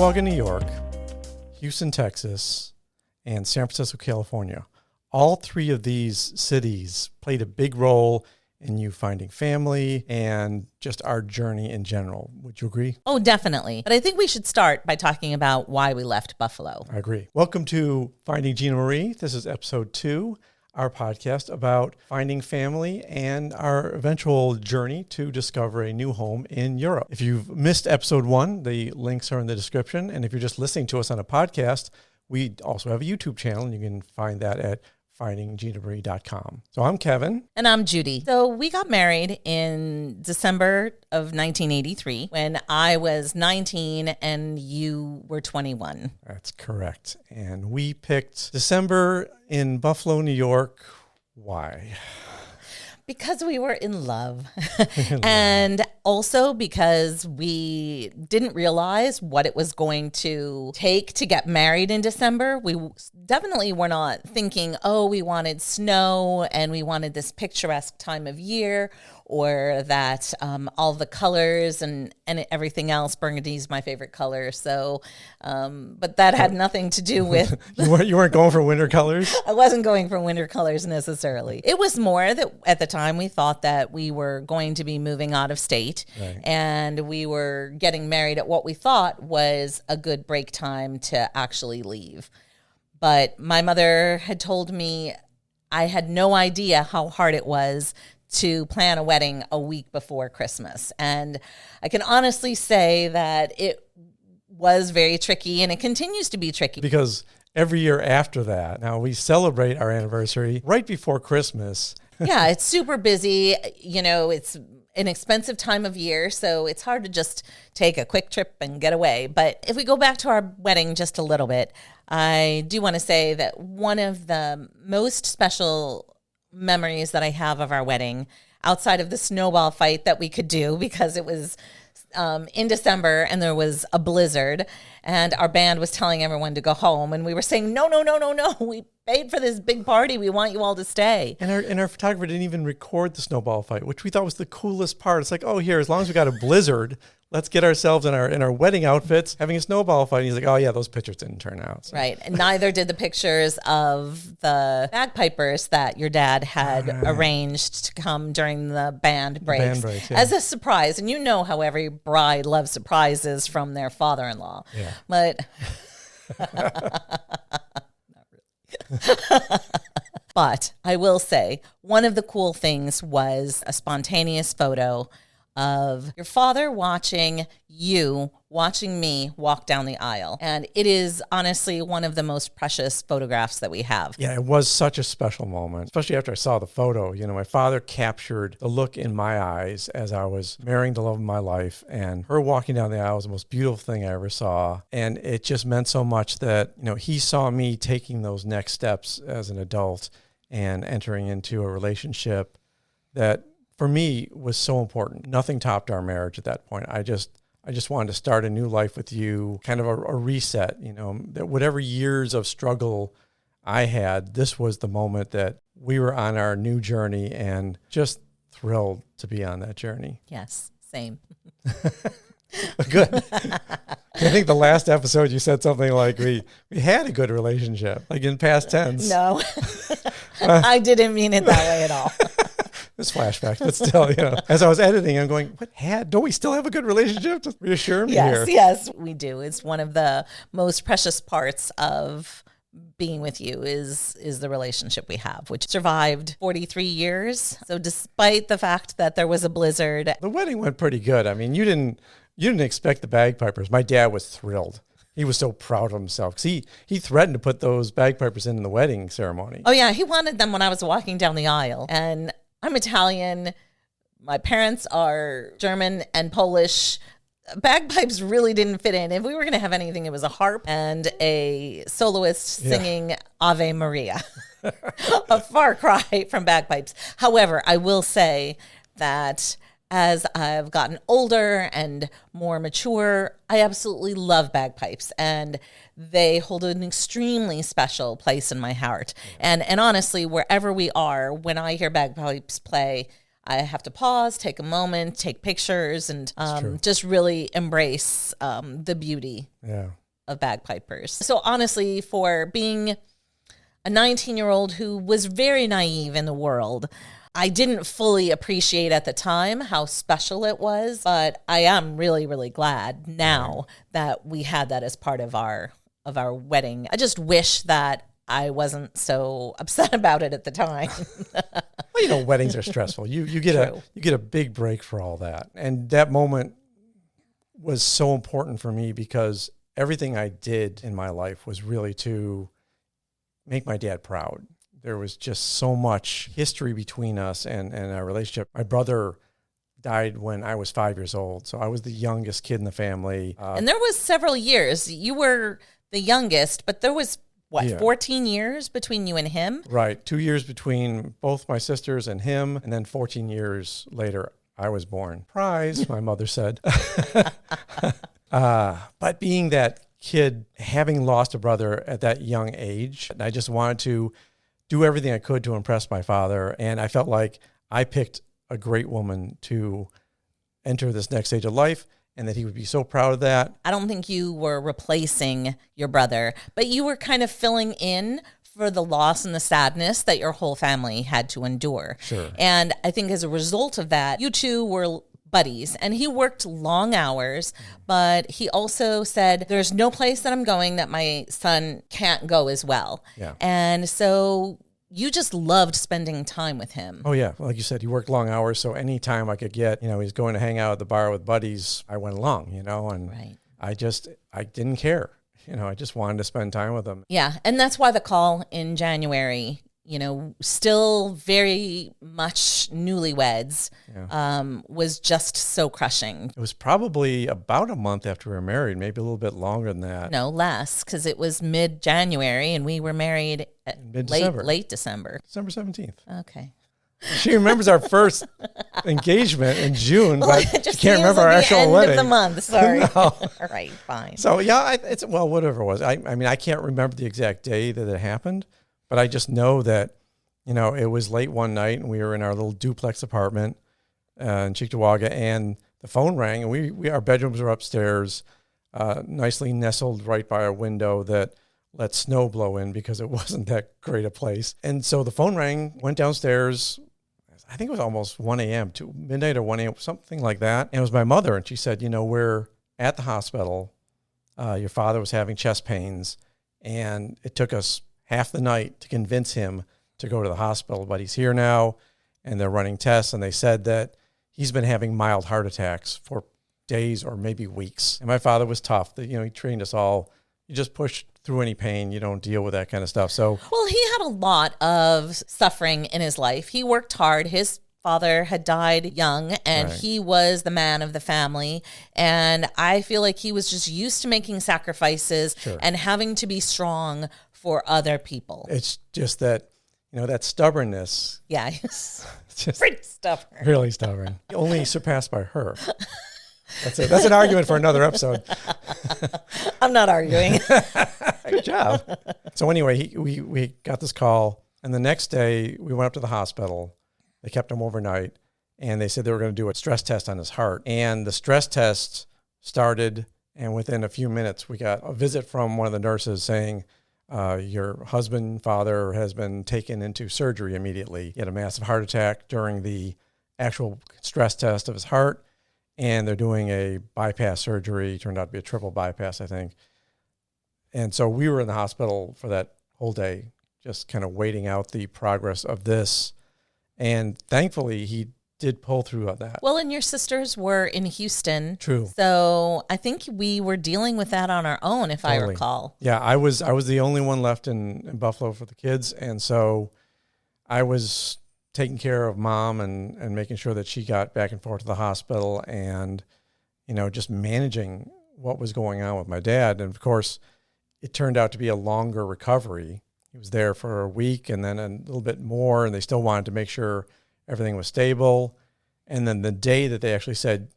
Mishawaka, New York, Houston, Texas, and San Francisco, California. All three of these cities played a big role in you finding family and just our journey in general. Would you agree? Oh, definitely. But I think we should start by talking about why we left Buffalo. I agree. Welcome to Finding Gina Marie. This is episode 2, our podcast about finding family and our eventual journey to discover a new home in Europe. If you've missed episode 1, the links are in the description. And if you're just listening to us on a podcast, we also have a YouTube channel, and you can find that at findingginaMarie.com. So I'm Kevin. And I'm Judy. So we got married in December of 1983 when I was 19 and you were 21. That's correct. And we picked December in Buffalo, New York. Why? Because we were in love. And also because we didn't realize what it was going to take to get married in December. We definitely were not thinking, oh, we wanted snow and we wanted this picturesque time of year, or that all the colors and everything else. Burgundy's my favorite color. So, but that had nothing to do with... You weren't going for winter colors? I wasn't going for winter colors necessarily. It was more that at the time we thought that we were going to be moving out of state, right, and we were getting married at what we thought was a good break time to actually leave. But my mother had told me I had no idea how hard it was to plan a wedding a week before Christmas. And I can honestly say that it was very tricky, and it continues to be tricky. Because every year after that, now we celebrate our anniversary right before Christmas. Yeah, it's super busy. You know, it's an expensive time of year, so it's hard to just take a quick trip and get away. But if we go back to our wedding just a little bit, I do want to say that one of the most special memories that I have of our wedding, outside of the snowball fight that we could do because it was in December and there was a blizzard and our band was telling everyone to go home, and we were saying, no, we paid for this big party, we want you all to stay. And our photographer didn't even record the snowball fight, which we thought was the coolest part. It's like, oh, here, as long as we got a blizzard, let's get ourselves in our wedding outfits having a snowball fight. And he's like, oh yeah, those pictures didn't turn out. So. Right. And neither did the pictures of the bagpipers that your dad had arranged to come during the band breaks, yeah, as a surprise. And you know how every bride loves surprises from their father-in-law. Yeah. But not really. But I will say one of the cool things was a spontaneous photo of your father watching me walk down the aisle. And it is honestly one of the most precious photographs that we have. Yeah, it was such a special moment, especially after I saw the photo. You know, my father captured the look in my eyes as I was marrying the love of my life, and her walking down the aisle was the most beautiful thing I ever saw. And it just meant so much that, you know, he saw me taking those next steps as an adult and entering into a relationship that, for me, was so important. Nothing topped our marriage at that point. I just wanted to start a new life with you, kind of a reset, you know, that whatever years of struggle I had, this was the moment that we were on our new journey, and just thrilled to be on that journey. Yes, same. Good. I think the last episode you said something like we had a good relationship, like in past tense. No, I didn't mean it that way at all. This flashback, but still, you know, as I was editing, I'm going, don't we still have a good relationship? Just reassure me here. Yes, we do. It's one of the most precious parts of being with you is the relationship we have, which survived 43 years. So despite the fact that there was a blizzard, the wedding went pretty good. I mean, you didn't expect the bagpipers. My dad was thrilled. He was so proud of himself because he threatened to put those bagpipers in the wedding ceremony. Oh yeah, he wanted them when I was walking down the aisle. And I'm Italian. My parents are German and Polish. Bagpipes really didn't fit in. If we were going to have anything, it was a harp and a soloist singing Ave Maria. A far cry from bagpipes. However, I will say that as I've gotten older and more mature, I absolutely love bagpipes, and they hold an extremely special place in my heart. And honestly, wherever we are, when I hear bagpipes play, I have to pause, take a moment, take pictures, and just really embrace the beauty of bagpipers. So honestly, for being a 19-year-old who was very naive in the world, I didn't fully appreciate at the time how special it was, but I am really, really glad now that we had that as part of our wedding. I just wish that I wasn't so upset about it at the time. Well, weddings are stressful. You get a big break for all that. And that moment was so important for me because everything I did in my life was really to make my dad proud. There was just so much history between us and our relationship. My brother died when I was 5 years old, so I was the youngest kid in the family. And there was several years. You were the youngest, but there was, 14 years between you and him? Right, 2 years between both my sisters and him, and then 14 years later, I was born. Surprise, my mother said. But being that kid, having lost a brother at that young age, I just wanted to do everything I could to impress my father. And I felt like I picked a great woman to enter this next stage of life and that he would be so proud of that. I don't think you were replacing your brother, but you were kind of filling in for the loss and the sadness that your whole family had to endure. Sure. And I think as a result of that, you two were buddies, and he worked long hours, but he also said, there's no place that I'm going that my son can't go as well. Yeah. And so you just loved spending time with him. Oh, yeah. Like you said, he worked long hours, so any time I could get, he's going to hang out at the bar with buddies, I went along, and right. I didn't care. I just wanted to spend time with him. Yeah, and that's why the call in January, still very much newlyweds, was just so crushing. It was probably about a month after we were married, maybe a little bit longer than that. No, less, because it was mid-January, and we were married at late December. December 17th. Okay. She remembers our first engagement in June, but she can't remember our actual wedding. End of the month, sorry. No. All right, fine. So, whatever it was. I mean, I can't remember the exact day that it happened, but I just know that, it was late one night and we were in our little duplex apartment in Cheektowaga, and the phone rang, and our bedrooms were upstairs, nicely nestled right by a window that let snow blow in because it wasn't that great a place. And so the phone rang, went downstairs. I think it was almost 1 a.m. to midnight or 1 a.m., something like that. And it was my mother, and she said, we're at the hospital. Your father was having chest pains, and it took us half the night to convince him to go to the hospital, but he's here now, and they're running tests, and they said that he's been having mild heart attacks for days or maybe weeks. And my father was tough. He trained us all. You just push through any pain. You don't deal with that kind of stuff. So, well, he had a lot of suffering in his life. He worked hard. His father had died young, and he was the man of the family. And I feel like he was just used to making sacrifices and having to be strong for other people. It's just that, that stubbornness. Yeah, he's just pretty stubborn. Really stubborn. Only surpassed by her. That's it. That's an argument for another episode. I'm not arguing. Good job. So anyway, we got this call, and the next day we went up to the hospital. They kept him overnight, and they said they were going to do a stress test on his heart. And the stress test started, and within a few minutes, we got a visit from one of the nurses saying, your husband, father, has been taken into surgery immediately. He had a massive heart attack during the actual stress test of his heart, and they're doing a bypass surgery. It turned out to be a triple bypass, I think. And so we were in the hospital for that whole day, just kind of waiting out the progress of this. And thankfully, he did pull through on that. Well, and your sisters were in Houston. True. So I think we were dealing with that on our own, if I recall. Yeah, I was the only one left in Buffalo for the kids. And so I was taking care of mom and making sure that she got back and forth to the hospital and, just managing what was going on with my dad. And of course, it turned out to be a longer recovery. He was there for a week and then a little bit more, and they still wanted to make sure everything was stable. And then the day that they actually said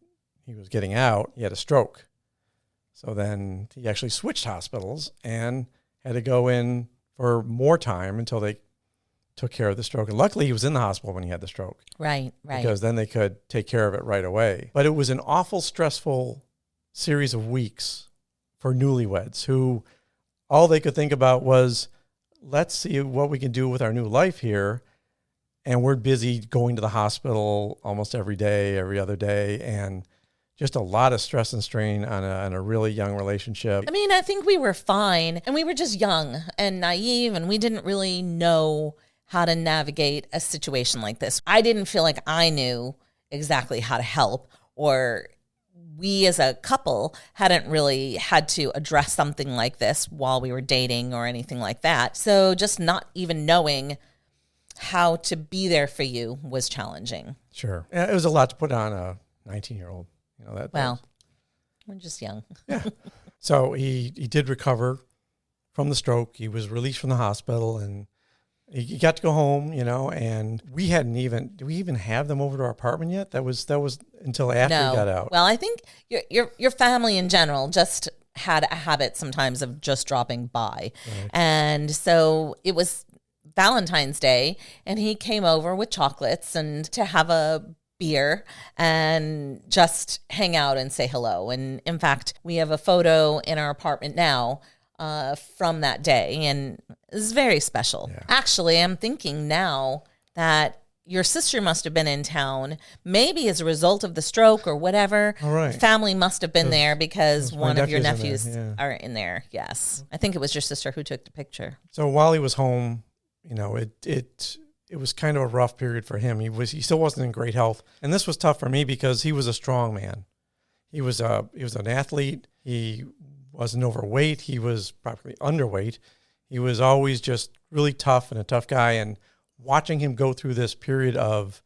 he was getting out, he had a stroke. So then he actually switched hospitals and had to go in for more time until they took care of the stroke. And luckily, he was in the hospital when he had the stroke. Right. Because then they could take care of it right away. But it was an awful, stressful series of weeks for newlyweds who all they could think about was, let's see what we can do with our new life here. And we're busy going to the hospital almost every day, every other day, and just a lot of stress and strain on a really young relationship. I mean, I think we were fine, and we were just young and naive, and we didn't really know how to navigate a situation like this. I didn't feel like I knew exactly how to help, or we as a couple hadn't really had to address something like this while we were dating or anything like that. So just not even knowing how to be there for you was challenging. Sure. It was a lot to put on a 19-year-old. We're just young. Yeah. So he did recover from the stroke. He was released from the hospital, and he got to go home, and did we even have them over to our apartment yet? That was until after he got out. Well, I think your family in general just had a habit sometimes of just dropping by. Right. And so it was Valentine's Day, and he came over with chocolates and to have a beer and just hang out and say hello. And in fact, we have a photo in our apartment now from that day, and it's very special. Yeah. Actually, I'm thinking now that your sister must have been in town, maybe as a result of the stroke or whatever. All right. Family must have been there because one of your nephews are in there. Yes. I think it was your sister who took the picture. So while he was home, it was kind of a rough period for him. He still wasn't in great health. And this was tough for me because he was a strong man. He was an athlete. He wasn't overweight. He was probably underweight. He was always just really tough and a tough guy. And watching him go through this period of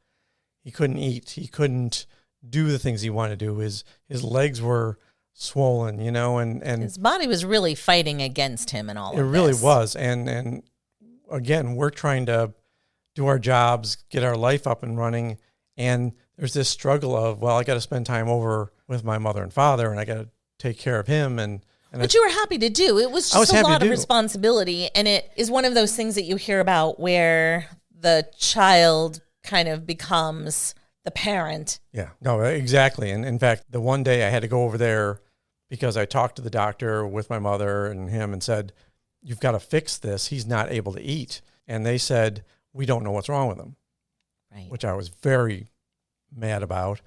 he couldn't eat, he couldn't do the things he wanted to do. His legs were swollen, and his body was really fighting against him and all of this. It really was. And again, we're trying to do our jobs, get our life up and running. And there's this struggle of, I got to spend time over with my mother and father, and I got to take care of him. But you were happy to do. It was just a lot of responsibility. And it is one of those things that you hear about where the child kind of becomes the parent. Yeah, no, exactly. And in fact, the one day I had to go over there because I talked to the doctor with my mother and him and said, you've got to fix this. He's not able to eat. And they said, we don't know what's wrong with him, right? Which I was very mad about.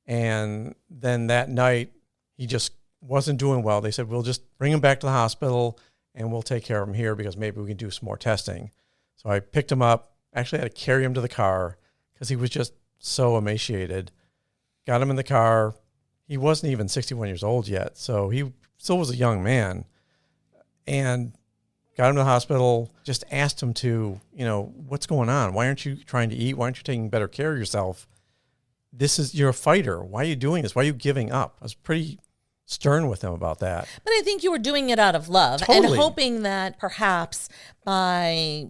And then that night, he just wasn't doing well. They said, we'll just bring him back to the hospital and we'll take care of him here because maybe we can do some more testing. So I picked him up, actually had to carry him to the car because he was just so emaciated. Got him in the car. He wasn't even 61 years old yet, so he still was a young man. And got him to the hospital, just asked him to, what's going on? Why aren't you trying to eat? Why aren't you taking better care of yourself? You're a fighter. Why are you doing this? Why are you giving up? I was pretty stern with him about that. But I think you were doing it out of love. Totally. And hoping that perhaps by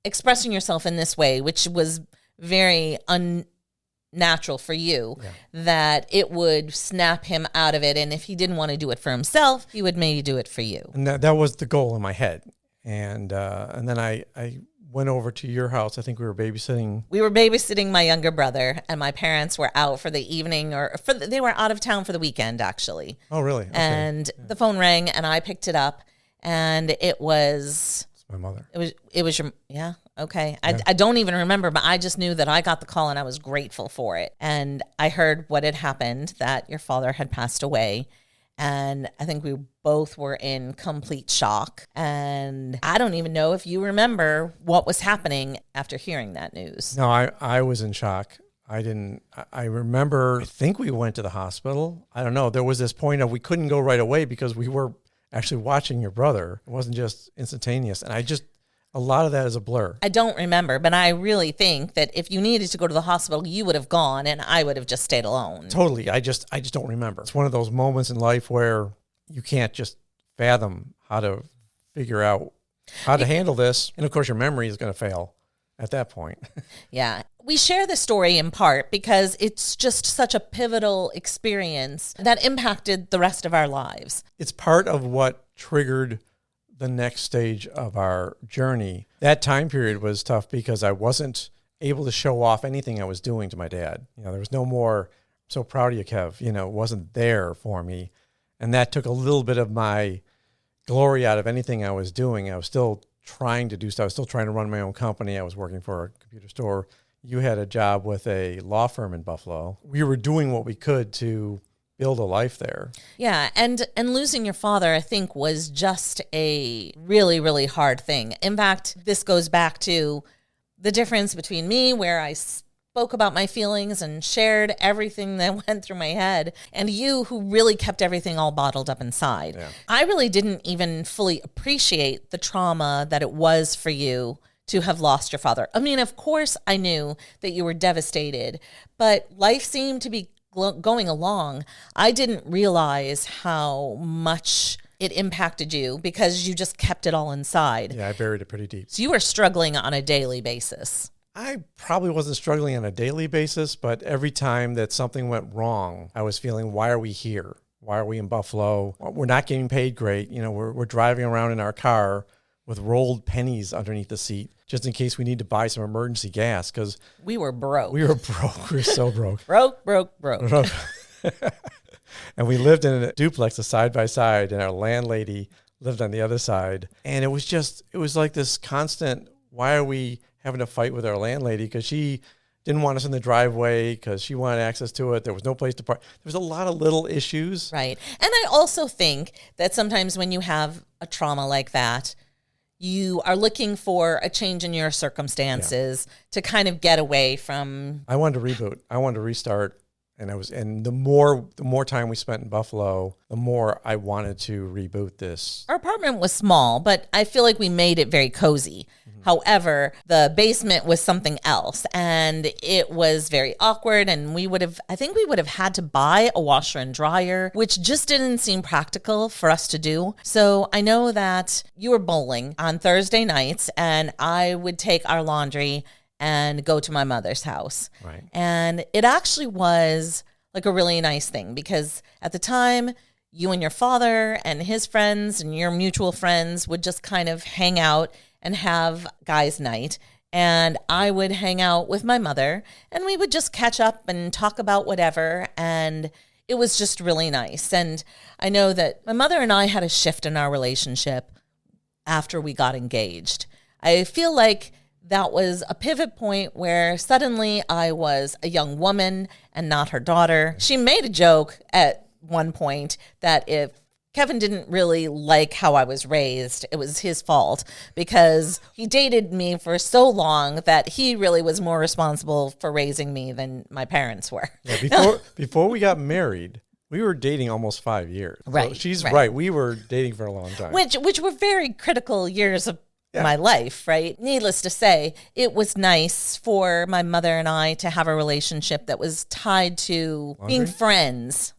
expressing yourself in this way, which was very unnatural for you, that it would snap him out of it. And if he didn't want to do it for himself, he would maybe do it for you. And that was the goal in my head. And then I went over to your house. I think we were babysitting. We were babysitting my younger brother, and my parents were out for the evening, they were out of town for the weekend, actually. Oh, really? Okay. And the phone rang, and I picked it up, and it was... It's my mother. It was your... Yeah, okay. Yeah. I don't even remember, but I just knew that I got the call, and I was grateful for it. And I heard what had happened, that your father had passed away. And I think we both were in complete shock. And I don't even know if you remember what was happening after hearing that news. No, I was in shock. I remember, I think we went to the hospital. I don't know. There was this point of we couldn't go right away because we were actually watching your brother. It wasn't just instantaneous. And a lot of that is a blur. I don't remember, but I really think that if you needed to go to the hospital, you would have gone and I would have just stayed alone. Totally. I just don't remember. It's one of those moments in life where you can't just fathom how to figure out how to handle this. And of course, your memory is going to fail at that point. Yeah. We share this story in part because it's just such a pivotal experience that impacted the rest of our lives. It's part of what triggered the next stage of our journey. That time period was tough because I wasn't able to show off anything I was doing to my dad. There was no more, "I'm so proud of you, Kev," it wasn't there for me. And that took a little bit of my glory out of anything I was doing. I was still trying to do stuff. I was still trying to run my own company. I was working for a computer store. You had a job with a law firm in Buffalo. We were doing what we could to build a life there. Yeah, and losing your father, I think, was just a really, really hard thing. In fact, this goes back to the difference between me, where I spoke about my feelings and shared everything that went through my head, and you, who really kept everything all bottled up inside. Yeah. I really didn't even fully appreciate the trauma that it was for you to have lost your father. I mean, of course, I knew that you were devastated, but life seemed to be going along. I didn't realize how much it impacted you because you just kept it all inside. Yeah, I buried it pretty deep. So you were struggling on a daily basis. I probably wasn't struggling on a daily basis, but every time that something went wrong, I was feeling, why are we here? Why are we in Buffalo? We're not getting paid great. We're driving around in our car with rolled pennies underneath the seat, just in case we need to buy some emergency gas, because we were broke. We were so broke. broke. And we lived in a duplex, a side by side, and our landlady lived on the other side. And it was like this constant, why are we having to fight with our landlady? Because she didn't want us in the driveway, because she wanted access to it. There was no place to park. There was a lot of little issues. Right. And I also think that sometimes when you have a trauma like that, you are looking for a change in your circumstances to kind of get away from. I wanted to reboot. I wanted to restart. And the more time we spent in Buffalo, the more I wanted to reboot this. Our apartment was small, but I feel like we made it very cozy. Mm-hmm. However, the basement was something else, and it was very awkward. And I think we would have had to buy a washer and dryer, which just didn't seem practical for us to do. So I know that you were bowling on Thursday nights, and I would take our laundry and go to my mother's house. Right. And it actually was like a really nice thing, because at the time, you and your father and his friends and your mutual friends would just kind of hang out and have guys' night. And I would hang out with my mother, and we would just catch up and talk about whatever. And it was just really nice. And I know that my mother and I had a shift in our relationship after we got engaged. I feel like that was a pivot point where suddenly I was a young woman and not her daughter. She made a joke at one point that if Kevin didn't really like how I was raised, it was his fault, because he dated me for so long that he really was more responsible for raising me than my parents were. Yeah, before we got married, we were dating almost 5 years. Right. So she's right. We were dating for a long time. Which were very critical years of my life, right? Needless to say, it was nice for my mother and I to have a relationship that was tied to being friends.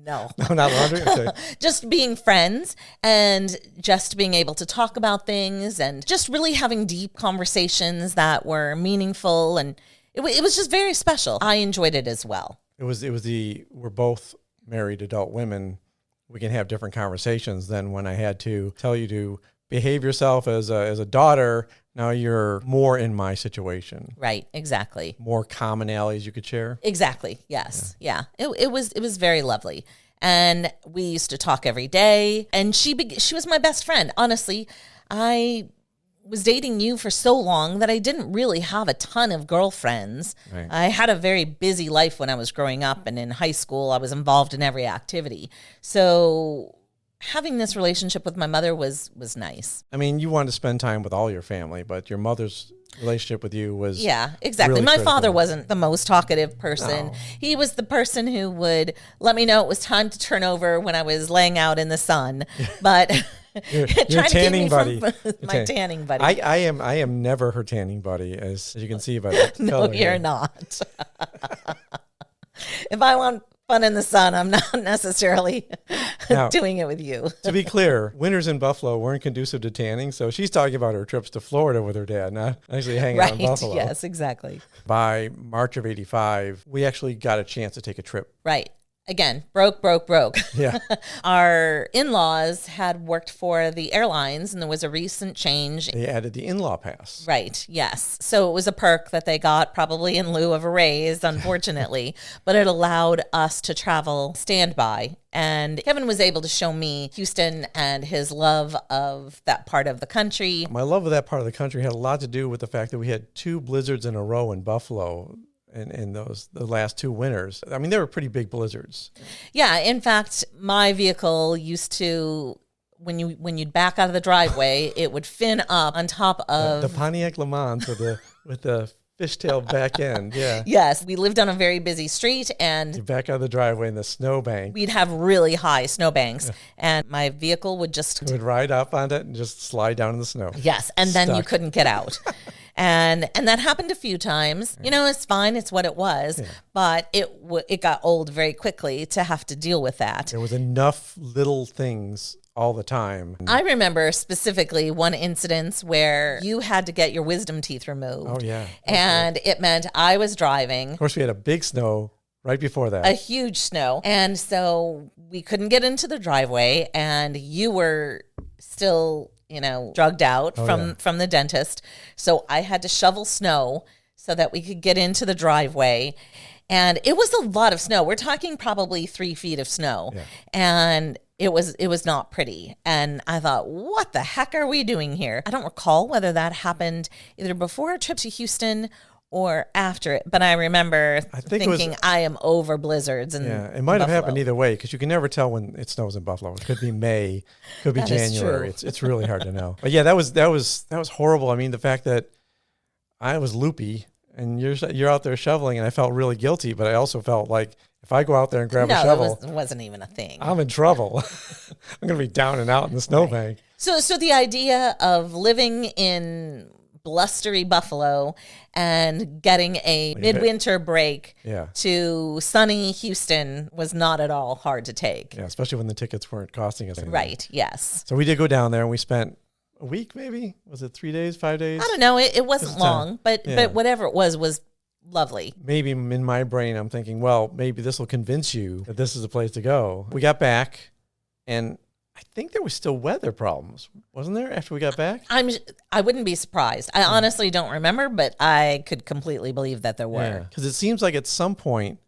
No, not laundry. Okay. Just being friends and just being able to talk about things and just really having deep conversations that were meaningful. And it was just very special. I enjoyed it as well. We're both married adult women. We can have different conversations than when I had to tell you to behave yourself as a daughter. Now you're more in my situation. Right, exactly. More commonalities you could share. Exactly. Yes. Yeah. It was very lovely. And we used to talk every day, and she was my best friend. Honestly, I was dating you for so long that I didn't really have a ton of girlfriends. Right. I had a very busy life when I was growing up, and in high school I was involved in every activity. So having this relationship with my mother was nice. I mean, you wanted to spend time with all your family, but your mother's relationship with you was exactly. Really my critical. Father wasn't the most talkative person. No. He was the person who would let me know it was time to turn over when I was laying out in the sun. But Your tanning buddy. My tanning buddy. I am never her tanning buddy, as you can see by the No, color you're here. not. If I want fun in the sun, I'm not necessarily doing it with you. To be clear, winters in Buffalo weren't conducive to tanning, so she's talking about her trips to Florida with her dad, not actually hanging out in Buffalo. Yes, exactly. By March of '85, we actually got a chance to take a trip. Right. again, broke. Yeah. Our in-laws had worked for the airlines, and there was a recent change. They added the in-law pass. Right, yes. So it was a perk that they got probably in lieu of a raise, unfortunately, but it allowed us to travel standby. And Kevin was able to show me Houston and his love of that part of the country. My love of that part of the country had a lot to do with the fact that we had 2 blizzards in a row in Buffalo in the last 2 winters. I mean, they were pretty big blizzards. Yeah, in fact, my vehicle used to, when you'd back out of the driveway, it would fin up on top of the Pontiac Le Mans with the fishtail back end. Yeah. Yes, we lived on a very busy street, and You back out of the driveway in the snowbank. we'd have really high snowbanks, and my vehicle would just You would ride up on it and just slide down in the snow. yes, and then you Stuck. couldn't get out. And that happened a few times. You know, it's fine. It's what it was. Yeah. But it got old very quickly to have to deal with that. There was enough little things all the time. I remember specifically one incident where you had to get your wisdom teeth removed. Oh, yeah. And it meant I was driving, Of course, we had a big snow right before that. a huge snow. And so we couldn't get into the driveway, and you were still, drugged out from the dentist. So I had to shovel snow so that we could get into the driveway. And it was a lot of snow. We're talking probably 3 feet of snow. Yeah. And it was not pretty. And I thought, what the heck are we doing here? I don't recall whether that happened either before our trip to Houston or after it, but I remember thinking, I am over blizzards. And yeah, it might have happened either way, because you can never tell when it snows in Buffalo. It could be May, could be That is January. true. It's really hard to know. But yeah, that was horrible. I mean, the fact that I was loopy and you're out there shoveling, and I felt really guilty, but I also felt like if I go out there and grab a shovel, it wasn't even a thing. I'm in trouble. I'm going to be down and out in the snowbank. So the idea of living in blustery Buffalo and getting a midwinter break Yeah. to sunny Houston was not at all hard to take. Yeah, especially when the tickets weren't costing us anything. Right, yes. So we did go down there, and we spent a week, maybe? Was it 3 days, 5 days? I don't know. It wasn't long, but Yeah. whatever it was lovely. Maybe in my brain, I'm thinking, well, maybe this will convince you that this is the place to go. We got back, and I think there was still weather problems, wasn't there, after we got back? I wouldn't be surprised. I honestly don't remember, but I could completely believe that there were. Because it seems like at some point,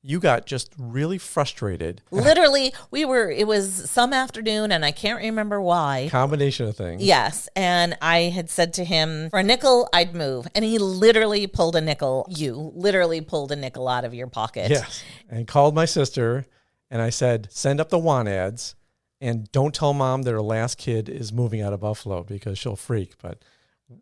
you got just really frustrated. Literally, it was some afternoon, and I can't remember why. Combination of things. Yes. And I had said to him, for a nickel, I'd move. And he literally pulled a nickel. You literally pulled a nickel out of your pocket. Yes. And called my sister, and I said, send up the want ads, and don't tell Mom that her last kid is moving out of Buffalo, because she'll freak. But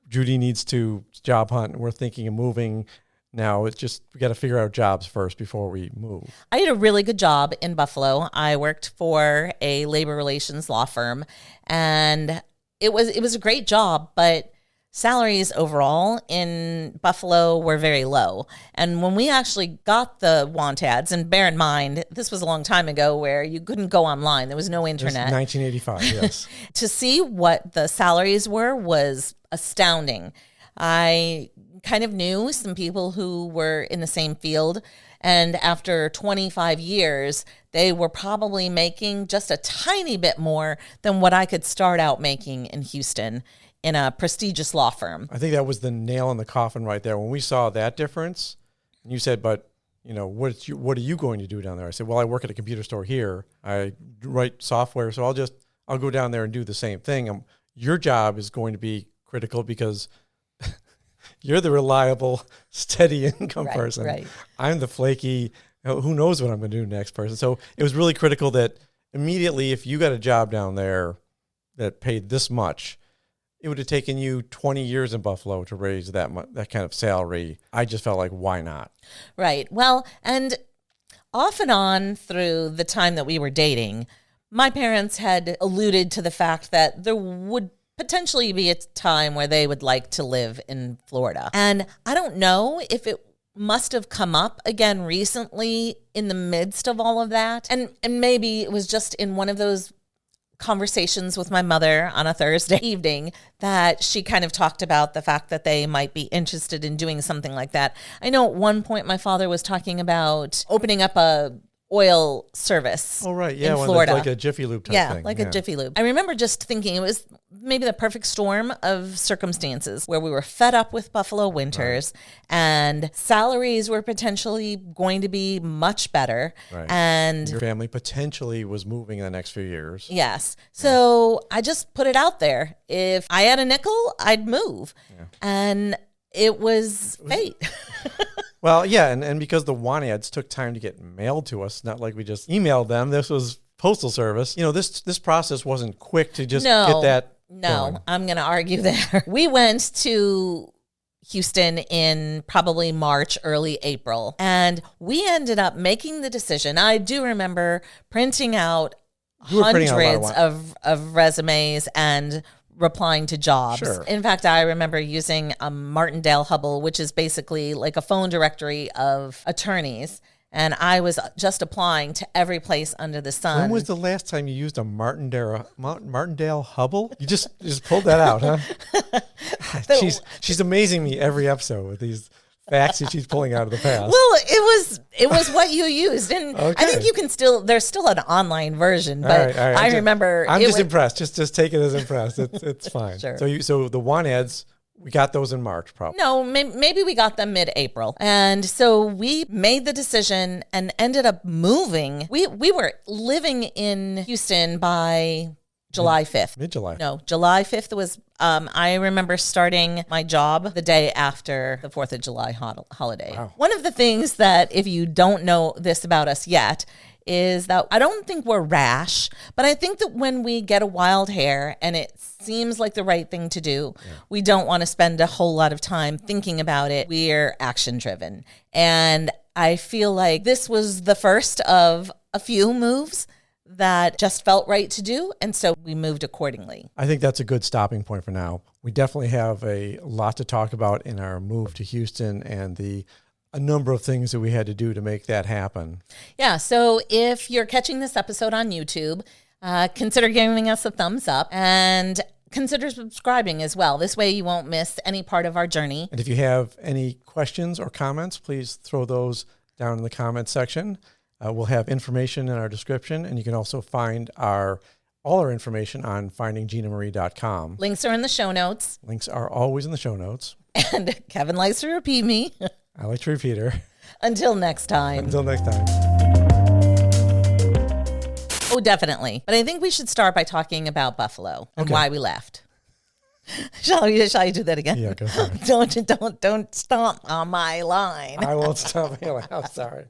Judy needs to job hunt, and we're thinking of moving. Now it's just, we got to figure out jobs first before we move. I had a really good job in Buffalo. I worked for a labor relations law firm, and it was a great job, but salaries overall in Buffalo were very low. And when we actually got the want ads, and bear in mind, this was a long time ago where you couldn't go online. There was no internet. 1985, yes. To see what the salaries were was astounding. I kind of knew some people who were in the same field, and after 25 years, they were probably making just a tiny bit more than what I could start out making in Houston in a prestigious law firm. I think that was the nail in the coffin right there. When we saw that difference, and you said, but what are you going to do down there? I said, well, I work at a computer store here. I write software, so I'll go down there and do the same thing. Your job is going to be critical because you're the reliable, steady income person. Right. I'm the flaky, who knows what I'm going to do next person. So it was really critical that immediately, if you got a job down there that paid this much, it would have taken you 20 years in Buffalo to raise that kind of salary. I just felt like, why not? Right. Well, and off and on through the time that we were dating, my parents had alluded to the fact that there would potentially be a time where they would like to live in Florida. And I don't know if it must have come up again recently in the midst of all of that. And maybe it was just in one of those conversations with my mother on a Thursday evening that she kind of talked about the fact that they might be interested in doing something like that. I know at one point my father was talking about opening up a oil service. Oh, right. Yeah. In Florida. Like a Jiffy Lube type thing. Like a Jiffy Lube. I remember just thinking it was maybe the perfect storm of circumstances where we were fed up with Buffalo winters and salaries were potentially going to be much better. Right. And your family potentially was moving in the next few years. Yes. So I just put it out there. If I had a nickel, I'd move. Yeah. And it was fate. Well, yeah, and because the want ads took time to get mailed to us, not like we just emailed them. This was postal service. You know, this process wasn't quick to just get that going. I'm going to argue there. We went to Houston in probably March, early April, and we ended up making the decision. I do remember printing out hundreds of resumes and replying to jobs. Sure. In fact, I remember using a Martindale Hubble, which is basically like a phone directory of attorneys. And I was just applying to every place under the sun. When was the last time you used a Martindale Hubble? You just pulled that out, huh? She's amazing me every episode with these facts that she's pulling out of the past. Well, it was what you used, and I think you can there's still an online version, but all right. I remember. I'm just impressed. Just take it as impressed. It's fine. Sure. So the want ads, we got those in March, probably. No, maybe we got them mid-April, and so we made the decision and ended up moving. We were living in Houston by July 5th. Mid-July. No, July 5th was, I remember starting my job the day after the 4th of July holiday. Wow. One of the things that, if you don't know this about us yet, is that I don't think we're rash, but I think that when we get a wild hair and it seems like the right thing to do, we don't want to spend a whole lot of time thinking about it. We're action driven. And I feel like this was the first of a few moves that just felt right to do, and so we moved accordingly. I think that's a good stopping point for now. We definitely have a lot to talk about in our move to Houston and a number of things that we had to do to make that happen. Yeah, so if you're catching this episode on YouTube, consider giving us a thumbs up and consider subscribing as well. This way you won't miss any part of our journey. And if you have any questions or comments, please throw those down in the comments section. We'll have information in our description, and you can also find all our information on findingginamarie.com. Links are in the show notes. Links are always in the show notes. And Kevin likes to repeat me. I like to repeat her. Until next time. Until next time. Oh, definitely. But I think we should start by talking about Buffalo and why we left. Shall you do that again? Yeah, go for it. Don't stomp on my line. I won't stomp. I'm sorry.